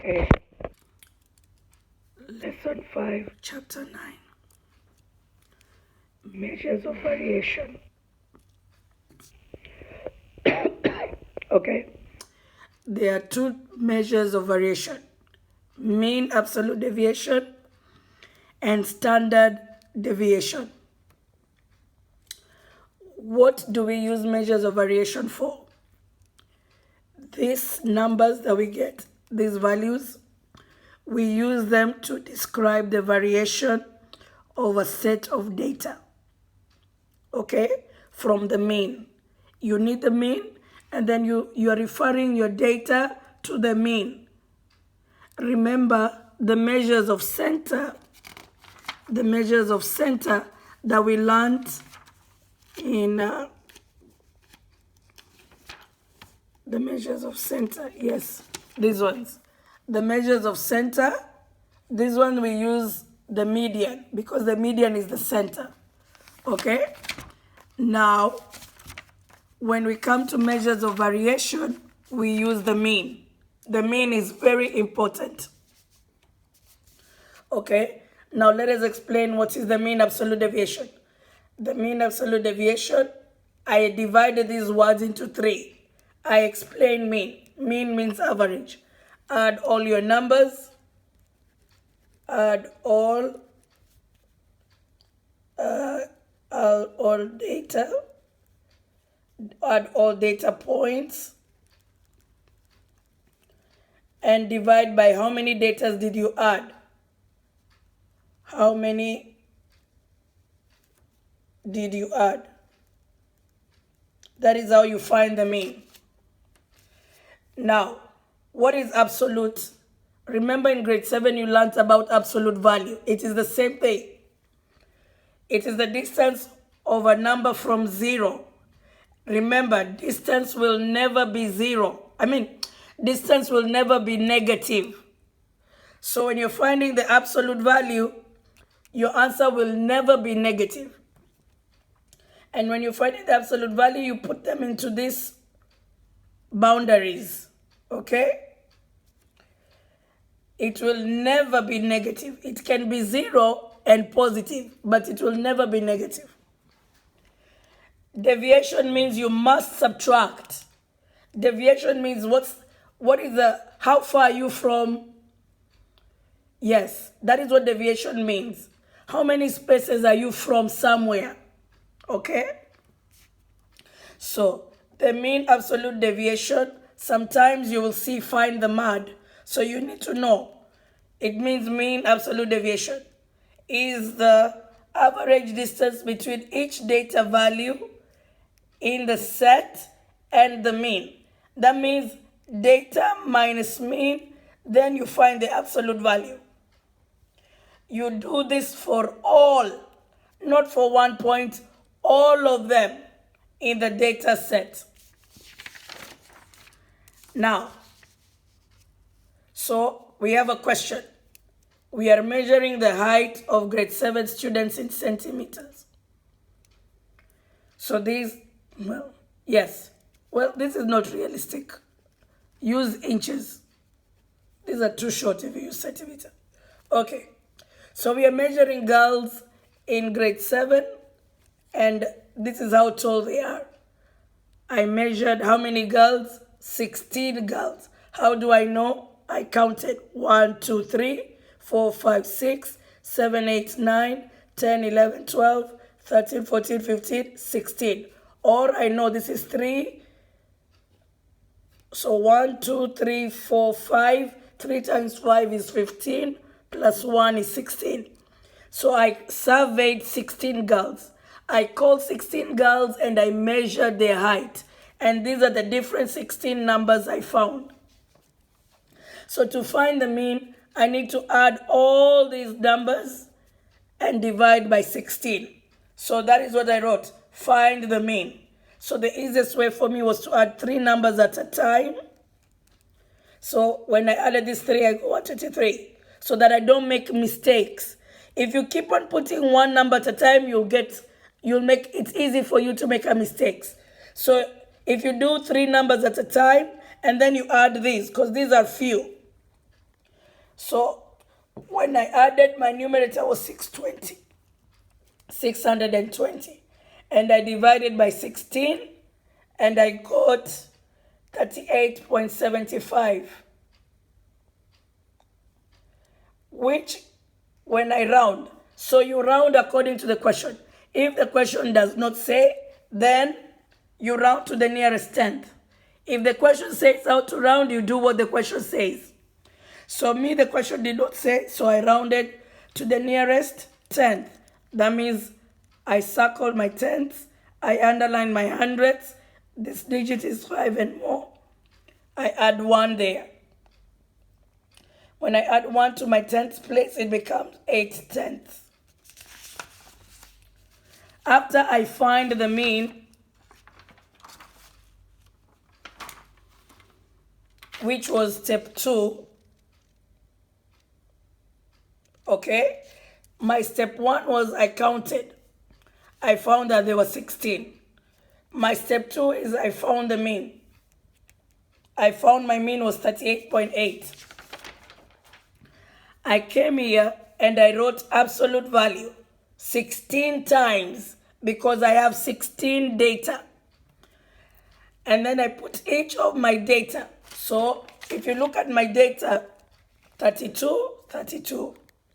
Okay. Lesson 5, Chapter 9. Measures of variation. Okay. There are two measures of variation: mean absolute deviation and standard deviation. What do we use measures of variation for? These numbers that we get, these values, we use them to describe the variation of a set of data, okay, from the mean. You need the mean, and then you are referring your data to the mean. Remember the measures of center that we learned in the measures of center. Yes, these ones. The measures of center, this one we use the median because the median is the center. Okay? Now, when we come to measures of variation, we use the mean. The mean is very important. Okay? Now let us explain what is the mean absolute deviation. The mean absolute deviation, I divided these words into three. I explain mean. Mean means average. Add all your numbers. Add all data. Add all data points. And divide by how many data did you add. How many did you add? That is how you find the mean. Now, what is absolute? Remember in grade 7 you learned about absolute value. It is the same thing. It is the distance of a number from 0. Remember, distance will never be 0. Distance will never be negative. So when you're finding the absolute value, your answer will never be negative. And when you're finding the absolute value, you put them into these boundaries. Okay? It will never be negative. It can be 0 and positive, but it will never be negative. Deviation means you must subtract. Deviation means how far are you from? Yes, that is what deviation means. How many spaces are you from somewhere? Okay? So, the mean absolute deviation, sometimes you will see find the mud. So you need to know. It means mean absolute deviation is the average distance between each data value in the set and the mean. That means data minus mean, then you find the absolute value. You do this for all, not for 1 point, all of them in the data set. Now, so we have a question. We are measuring the height of grade 7 students in centimeters. So these, this is not realistic. Use inches. These are too short if you use centimeter. Okay, so we are measuring girls in grade 7, and this is how tall they are. I measured how many girls? 16 girls. How do I know? I counted 1, 2, 3, 4, 5, 6, 7, 8, 9, 10, 11, 12, 13, 14, 15, 16. Or I know this is 3. So 1, 2, 3, 4, 5. 3 times 5 is 15. Plus 1 is 16. So I surveyed 16 girls. I called 16 girls and I measured their height. And these are the different 16 numbers I found. So to find the mean, I need to add all these numbers and divide by 16. So that is what I wrote. Find the mean. So the easiest way for me was to add 3 numbers at a time. So when I added these 3, I go 123. So that I don't make mistakes. If you keep on putting 1 number at a time, it's easy for you to make a mistakes. So if you do 3 numbers at a time, and then you add these, because these are few. So when I added, my numerator was 620. And I divided by 16, and I got 38.75. Which, when I round, so you round according to the question. If the question does not say, then you round to the nearest tenth. If the question says how to round, you do what the question says. So me, the question did not say, so I rounded to the nearest tenth. That means I circle my tenths, I underline my hundredths. This digit is 5 and more. I add 1 there. When I add 1 to my tenth place, it becomes 8 tenths. After I find the mean, which was step 2, okay, my step 1 was I counted. I found that there were 16. My step 2 is I found the mean. I found my mean was 38.8. I came here and I wrote absolute value 16 times because I have 16 data. And then I put each of my data. So if you look at my data, 32, 32,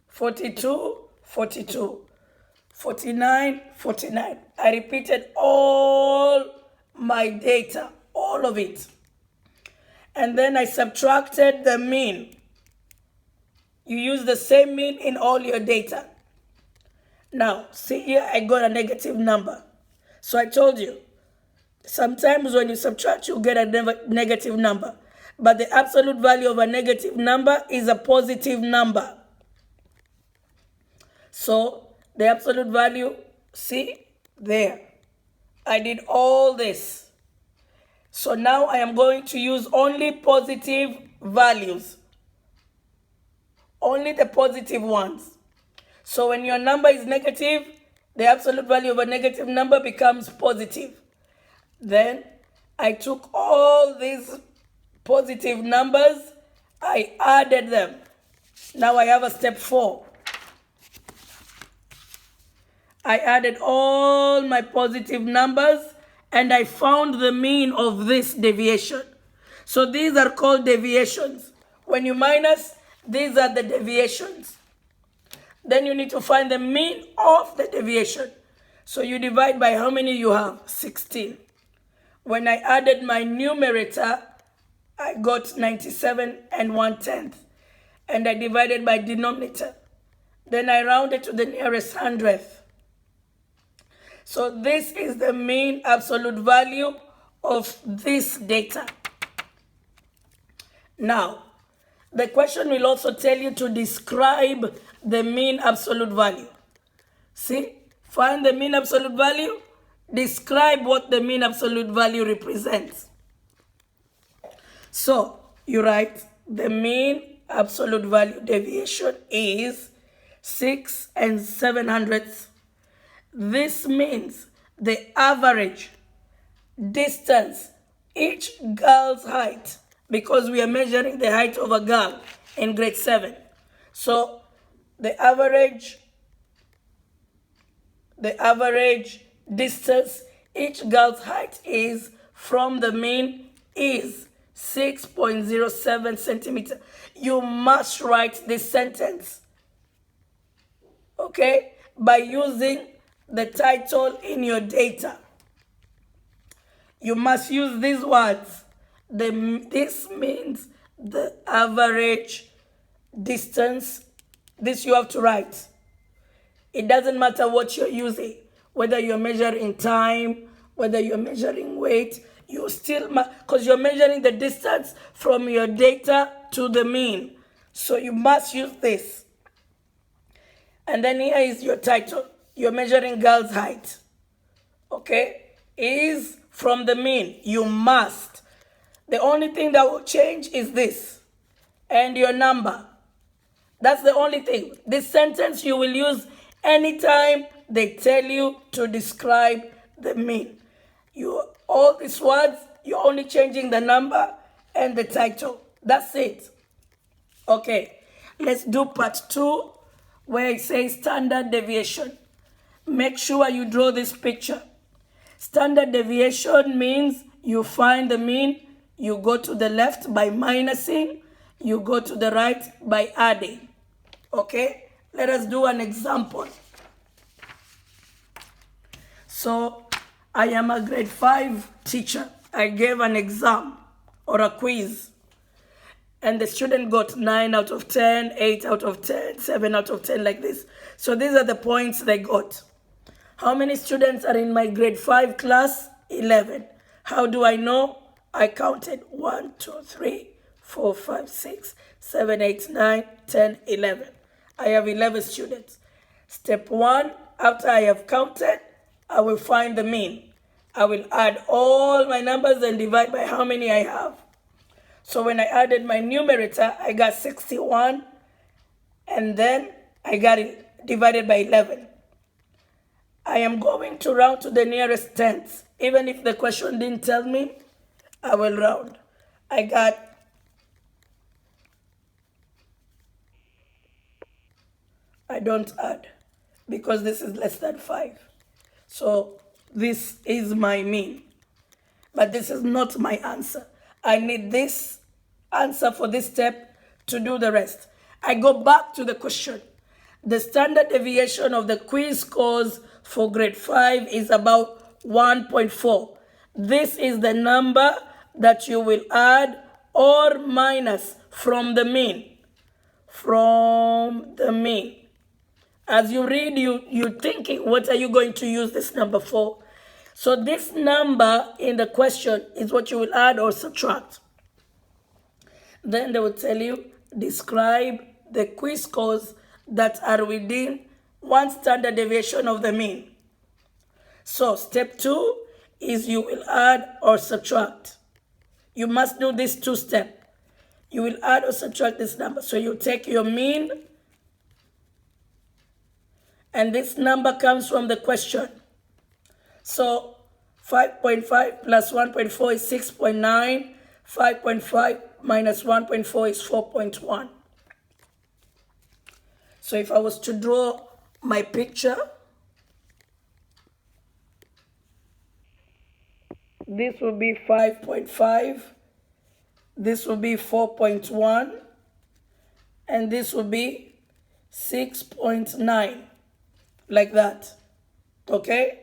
42, 42, 49, 49. I repeated all my data, all of it. And then I subtracted the mean. You use the same mean in all your data. Now, see here, I got a negative number. So I told you, sometimes when you subtract, you get a negative number. But the absolute value of a negative number is a positive number. So the absolute value, see, there. I did all this. So now I am going to use only positive values. Only the positive ones. So when your number is negative, the absolute value of a negative number becomes positive. Then I took all these positive numbers, I added them. Now I have a step 4. I added all my positive numbers and I found the mean of this deviation. So these are called deviations. When you minus, these are the deviations. Then you need to find the mean of the deviation. So you divide by how many you have? 16. When I added my numerator, I got 97 and 1/10. And I divided by denominator. Then I rounded to the nearest hundredth. So this is the mean absolute value of this data. Now, the question will also tell you to describe the mean absolute value. See, find the mean absolute value, describe what the mean absolute value represents. So, you write the mean absolute value deviation is 6 7/100. This means the average distance each girl's height, because we are measuring the height of a girl in grade 7. So the average distance each girl's height is from the mean is 6.07 centimeter. You must write this sentence, okay, by using the title in your data. You must use these words. This means the average distance. This you have to write. It doesn't matter what you're using, whether you're measuring time, whether you're measuring weight, you still, because you're measuring the distance from your data to the mean. So you must use this. And then here is your title. You're measuring girl's height. Okay? Is from the mean. You must. The only thing that will change is this. And your number. That's the only thing. This sentence you will use anytime they tell you to describe the mean. All these words, you're only changing the number and the title. That's it. Okay. Let's do part 2 where it says standard deviation. Make sure you draw this picture. Standard deviation means you find the mean, you go to the left by minusing, you go to the right by adding. Okay, let us do an example. So I am a grade 5 teacher. I gave an exam or a quiz, and the student got 9 out of 10, 8 out of 10, 7 out of 10, like this. So these are the points they got. How many students are in my grade 5 class? 11. How do I know? I counted 1, 2, 3, 4, 5, 6, 7, 8, 9, 10, 11. I have 11 students. Step 1, after I have counted, I will find the mean. I will add all my numbers and divide by how many I have. So when I added my numerator, I got 61, and then I got it divided by 11. I am going to round to the nearest tenth. Even if the question didn't tell me, I will round. I don't add because this is less than 5. So this is my mean. But this is not my answer. I need this answer for this step to do the rest. I go back to the question. The standard deviation of the quiz scores for grade 5 is about 1.4. This is the number that you will add or minus from the mean. From the mean. As you read, you're thinking, what are you going to use this number for? So this number in the question is what you will add or subtract. Then they will tell you, describe the quiz scores that are within 1 standard deviation of the mean. So step 2 is you will add or subtract. You must do these 2 steps. You will add or subtract this number. So you take your mean, and this number comes from the question. So 5.5 plus 1.4 is 6.9. 5.5 minus 1.4 is 4.1. So if I was to draw my picture, this will be 5.5, this will be 4.1, and this will be 6.9, like that. Okay?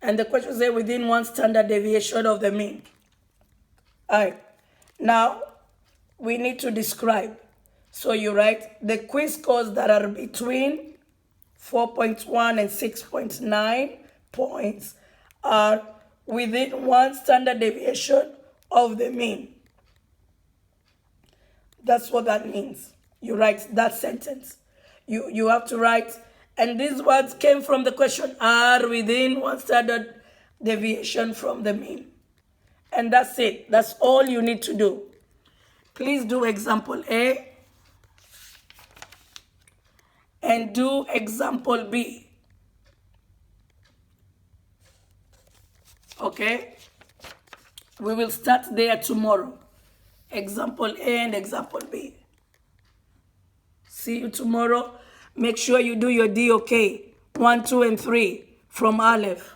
And the question says within 1 standard deviation of the mean. All right. Now, we need to describe. So you write the quiz scores that are between 4.1 and 6.9 points are within 1 standard deviation of the mean. That's what that means. You write that sentence. You have to write, and these words came from the question, are within 1 standard deviation from the mean. And that's it. That's all you need to do. Please do example A and do example B. Okay? We will start there tomorrow. Example A and example B. See you tomorrow. Make sure you do your DOK 1, 2, and 3 from Aleph.